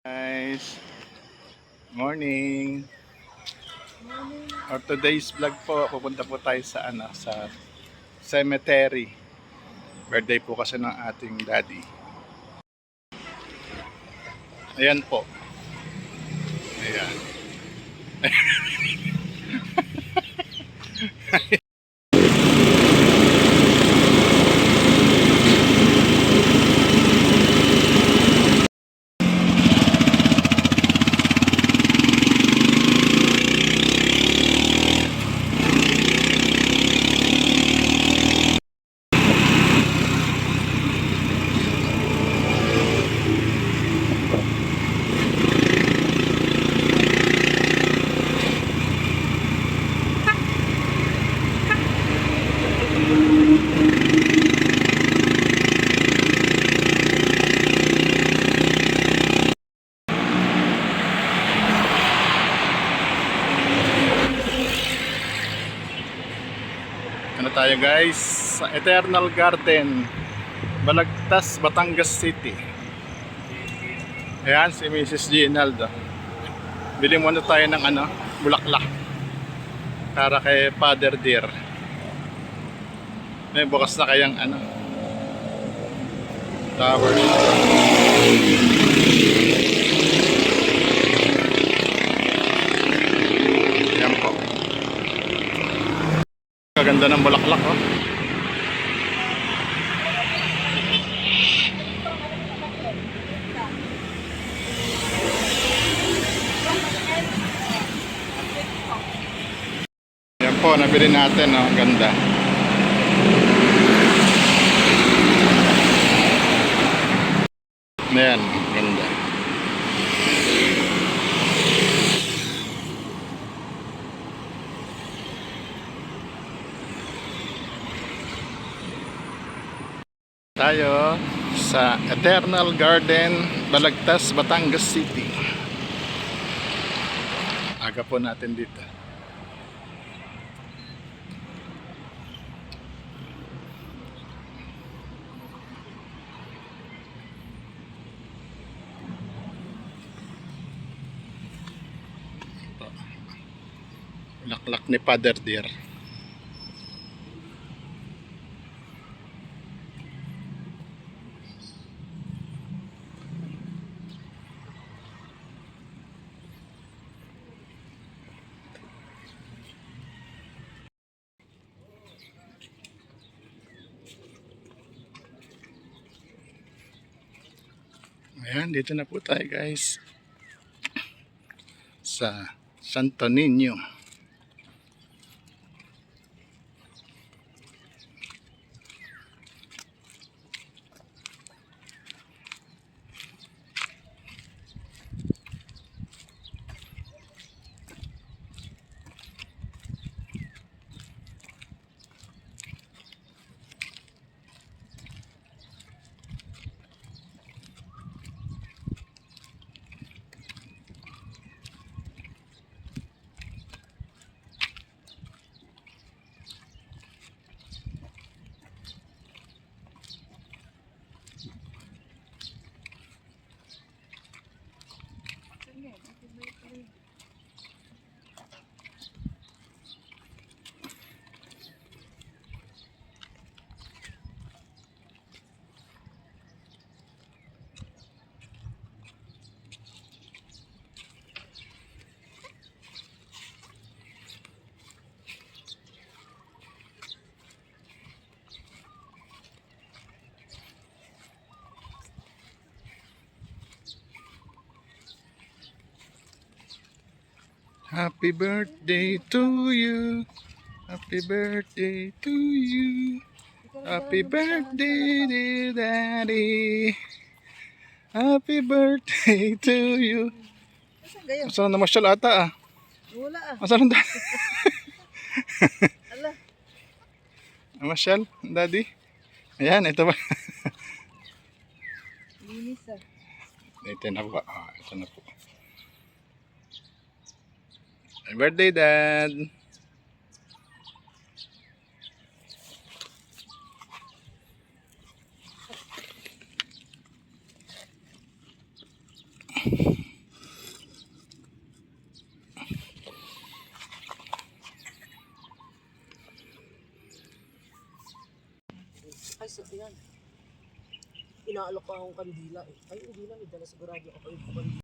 Guys, morning. For today's vlog po, pupunta po tayo sa cemetery. Birthday po kasi ng ating daddy. Ayan po. Ayan. Ano tayo guys? Sa Eternal Garden, Balagtas, Batangas City. Ayan si Mrs. Ginaldo. Bili muna tayo ng bulaklak para kay Father Dear. May bukas na kayang tower. Ayan po. Kaganda ng bulaklak, oh. Ayan po, nabili natin, oh. Ang ganda. Ayan, ganda. Tayo sa Eternal Garden, Balagtas, Batangas City. Aga po natin dito. Laklak ni Father Dear. Ayan, dito na po tayo guys sa Santo Niño. Happy birthday to you. Happy birthday to you. Happy birthday dear daddy. Happy birthday to you. Asan na masyal ata ah? Wala ah. Asan ang daddy? Ala. Masyal, daddy. Ayan, ito ba? Linis ah. Ito na po. Ito na po. Happy birthday, Dad. Ay, sa yan. Inaalok pa akong kandila eh. Ay, hindi na. May dala sigurado ako yung kandila.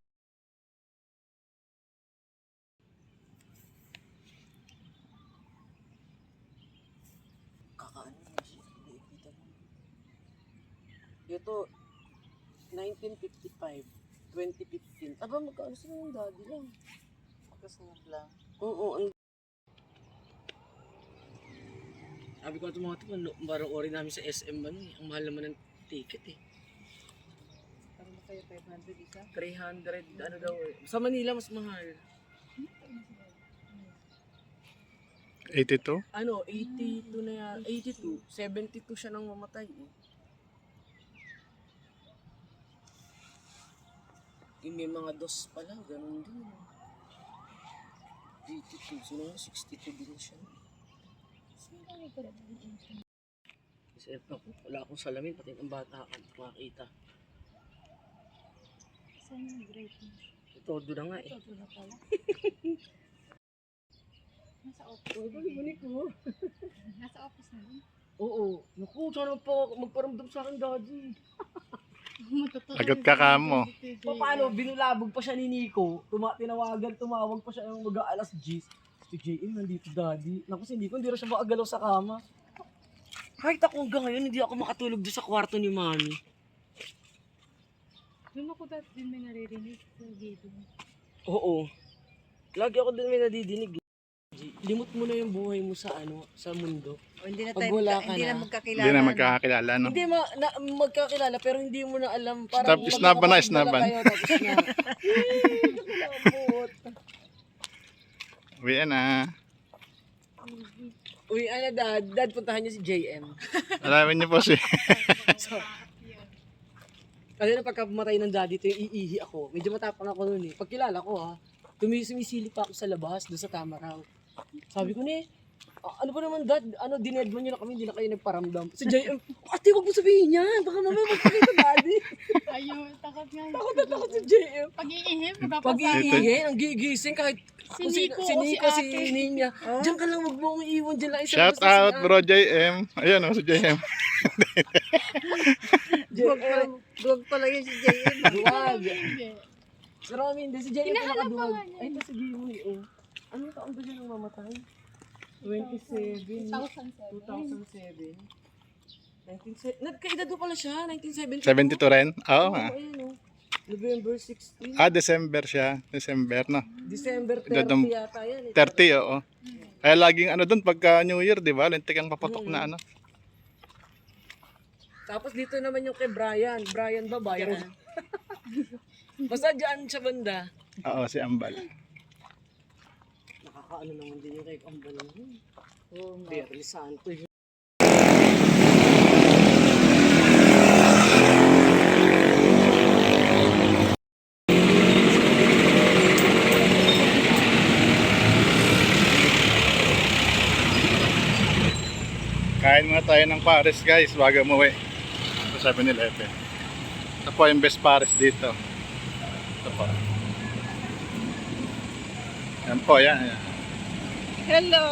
Kakaano na siya. Nakikita mo. Ito, 1955. 2015. Aba, magkaano sila yung daddy lang. Magkasunod lang. Oo, ang... Sabi ko ito mga ito, parang ori namin sa SM ano eh. Ang mahal naman ng ticket eh. Parang na kayo 500 isa. 300, ano daw eh. Sa Manila mas mahal. 82? Ano, 82 na yan. 82. 72 siya nang mamatay eh. Yung may mga dos pala, ganun din. 82, sino nga 62 din siya. Kasi ako, wala akong salamin, pati ang bata ka makakita. Saan yung grade mo? Todo na nga eh. Ito na pala. Nasa office. Uy, balik ko. Nasa office na din. Oo. Naku, sana magparamdam sa akin, daddy. Agad ka kamo. Paano, binulabog pa siya ni Nico. Tumawag pa siya ng mag-aalas 10. Si JM, nandito daddy. Naku, si Nico, hindi rin siya makagalaw sa kama. Kahit ako hanggang ngayon, hindi ako makatulog doon sa kwarto ni Mami. Doon ako dati din may naririnig sa gate. Oo. Lagi ako doon may nadidinig. Limot mo na yung buhay mo sa sa mundo. O hindi na Pag tayo, wala ka hindi na. na magkakilala. Hindi na magkakakilala, no? Hindi magkakilala pero hindi mo na alam. Parang Snaban na, magkakapagdala snaban. kayo, tapos na. Nakakabot. Uwi na. Uy, ano dad, puntahan niyo si JM. Alamin niyo po si... Kasi na pagka pumatay ng daddy, ito yung iihi ako. Medyo matapang ako noon eh. Pag kilala ko ha, sumisili pa ako sa labas, doon sa Tamaraw. Sabi ko ni, ano ba naman dad, dined mo nyo na kami, hindi na kayo nagparamdam. Si JM, ate wag mo sabihin yan, baka mamaya magpapin sa daddy. Ayun, takot nga. Takot na takot si JM. Pag-iihim, Pag iihi, ang gigising kahit Si kung Nico si o Nico, si si ate. Ninya. Diyan ka lang, wag mo akong iiwan dyan lang. Shout out bro JM. Ayun, si JM. Duwag pala yun si JM. Duwag. Hindi. Pero kami hindi, si JM Hinahanap pa pinakaduwag. nga niya. Ay, ito si Jimmy oh. Anong taon ba siya nang mamatay? 27. 2007. 1970. Nagkaedad do pala siya, 1972. 72 rin? Oo Oo, nga. ayun oh. November 16. December siya. December, no? December 30 Dadam- yata yan. 30, oo. Kaya laging doon pagka New Year, di ba? Lintik ang papatok na ano. Tapos dito naman yung kay Brian. Brian ba? Byron? Basta dyan sa banda. Oo, si Ambal. Nakakaano naman din yung kay Ambal. Oh, Berly Santo. Kain muna tayo ng Paris guys bago umuwi sa 7-Eleven. Ito po yung best Paris dito. Ito po. Yan po, yan. Hello!